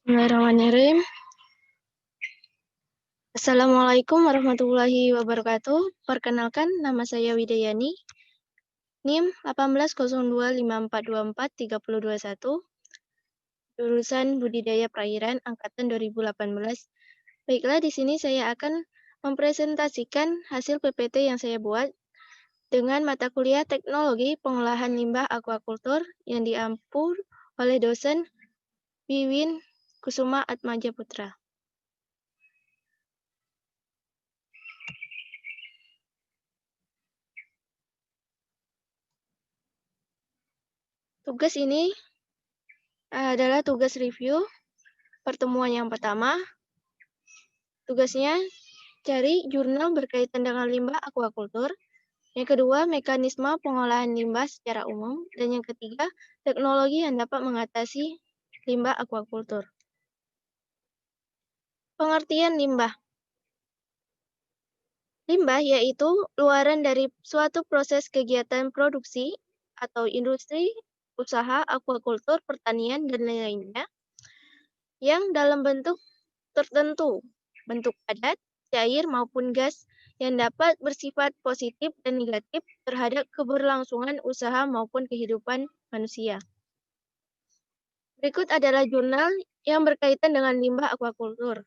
Bismillahirrahmanirrahim. Assalamualaikum warahmatullahi wabarakatuh. Perkenalkan, nama saya Widayani, NIM 180254243021, jurusan Budidaya Perairan angkatan 2018. Baiklah, di sini saya akan mempresentasikan hasil PPT yang saya buat dengan mata kuliah Teknologi Pengolahan Limbah Aquacultur yang diampu oleh dosen Wiwin Kusuma Atmaja Putra. Tugas ini adalah tugas review pertemuan yang pertama. Tugasnya cari jurnal berkaitan dengan limbah aquacultur. Yang kedua, mekanisme pengolahan limbah secara umum. Dan yang ketiga, teknologi yang dapat mengatasi limbah aquacultur. Pengertian limbah. Limbah yaitu luaran dari suatu proses kegiatan produksi atau industri, usaha, aquacultur, pertanian, dan lain-lainnya yang dalam bentuk tertentu, bentuk padat, cair, maupun gas yang dapat bersifat positif dan negatif terhadap keberlangsungan usaha maupun kehidupan manusia. Berikut adalah jurnal yang berkaitan dengan limbah aquacultur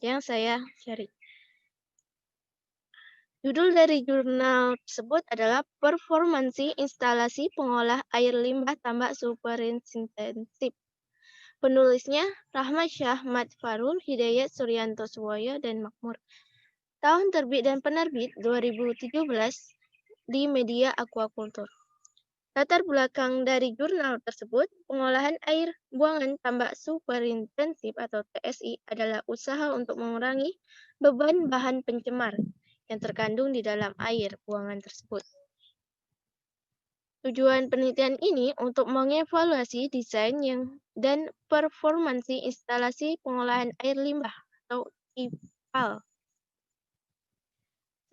yang saya cari. Judul dari jurnal tersebut adalah Performansi Instalasi Pengolah Air Limbah Tambak Superintensif. Penulisnya Rahmat Syah Madfarul, Hidayat Suryanto Suwoyo, dan Makmur. Tahun terbit dan penerbit 2017 di Media Aquacultur. Latar belakang dari jurnal tersebut, pengolahan air buangan tambak superintensif atau TSI adalah usaha untuk mengurangi beban bahan pencemar yang terkandung di dalam air buangan tersebut. Tujuan penelitian ini untuk mengevaluasi desain dan performansi instalasi pengolahan air limbah atau IPAL.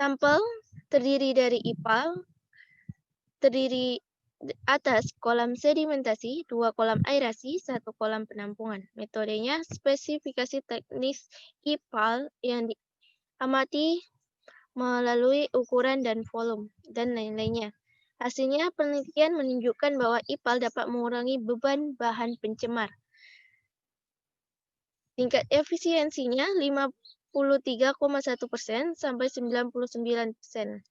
Sampel terdiri dari IPAL, terdiri atas kolam sedimentasi, 2 kolam aerasi, 1 kolam penampungan. Metodenya spesifikasi teknis IPAL yang diamati melalui ukuran dan volume, dan lain-lainnya. Hasilnya penelitian menunjukkan bahwa IPAL dapat mengurangi beban bahan pencemar. Tingkat efisiensinya 53,1% sampai 99%.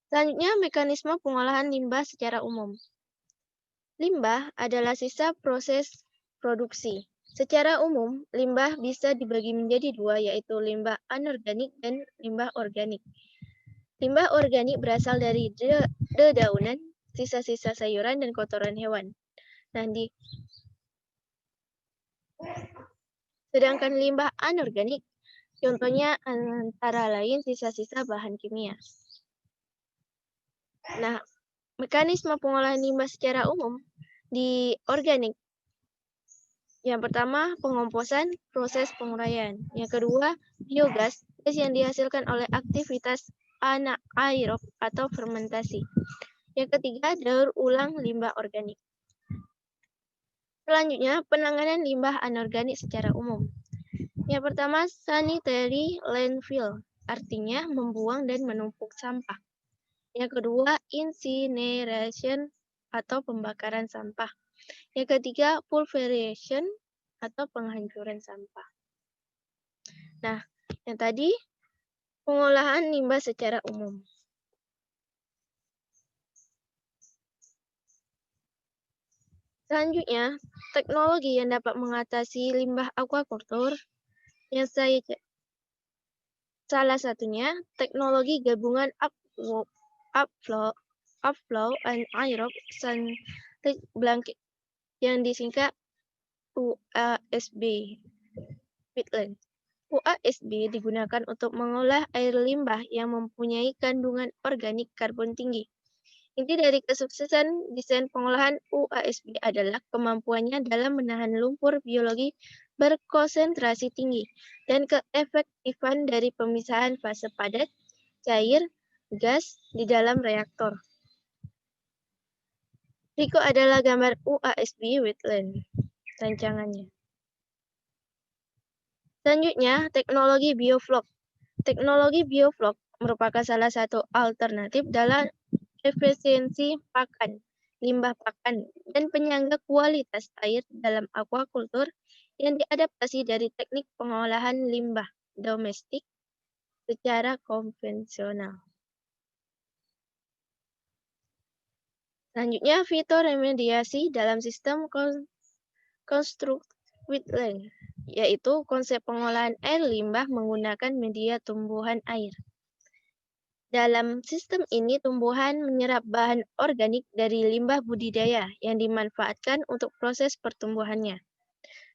Selanjutnya, mekanisme pengolahan limbah secara umum. Limbah adalah sisa proses produksi. Secara umum, limbah bisa dibagi menjadi dua, yaitu limbah anorganik dan limbah organik. Limbah organik berasal dari dedaunan, sisa-sisa sayuran, dan kotoran hewan. Sedangkan limbah anorganik, contohnya antara lain sisa-sisa bahan kimia. Nah, mekanisme pengolahan limbah secara umum di organik. Yang pertama, pengomposan, proses penguraian. Yang kedua, biogas, gas yang dihasilkan oleh aktivitas anaerob atau fermentasi. Yang ketiga, daur ulang limbah organik. Selanjutnya, penanganan limbah anorganik secara umum. Yang pertama, sanitary landfill, artinya membuang dan menumpuk sampah. Yang kedua, incineration atau pembakaran sampah. Yang ketiga, pulverization atau penghancuran sampah. Nah, yang tadi pengolahan limbah secara umum. Selanjutnya, teknologi yang dapat mengatasi limbah aquacultur yang salah satunya teknologi gabungan upflow and aerob synthetic blanket yang disingkat UASB. UASB digunakan untuk mengolah air limbah yang mempunyai kandungan organik karbon tinggi. Inti dari kesuksesan desain pengolahan UASB adalah kemampuannya dalam menahan lumpur biologi berkonsentrasi tinggi dan keefektifan dari pemisahan fase padat, cair, gas di dalam reaktor. Berikut adalah gambar UASB wetland. rancangannya. Selanjutnya, teknologi bioflok. Teknologi bioflok merupakan salah satu alternatif dalam efisiensi pakan, limbah pakan, dan penyangga kualitas air dalam aquaculture yang diadaptasi dari teknik pengolahan limbah domestik secara konvensional. Selanjutnya, fitoremediasi dalam sistem construct wetland, yaitu konsep pengolahan air limbah menggunakan media tumbuhan air. Dalam sistem ini, tumbuhan menyerap bahan organik dari limbah budidaya yang dimanfaatkan untuk proses pertumbuhannya.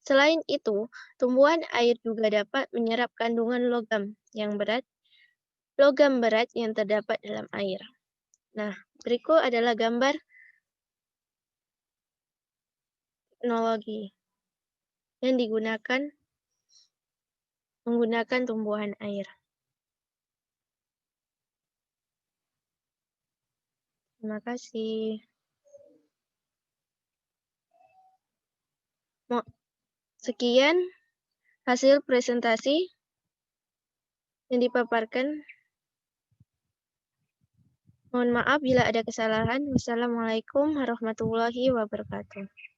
Selain itu, tumbuhan air juga dapat menyerap kandungan logam berat yang terdapat dalam air. Nah, berikut adalah gambar teknologi yang menggunakan tumbuhan air. Terima kasih. Sekian hasil presentasi yang dipaparkan. Mohon maaf bila ada kesalahan. Wassalamualaikum warahmatullahi wabarakatuh.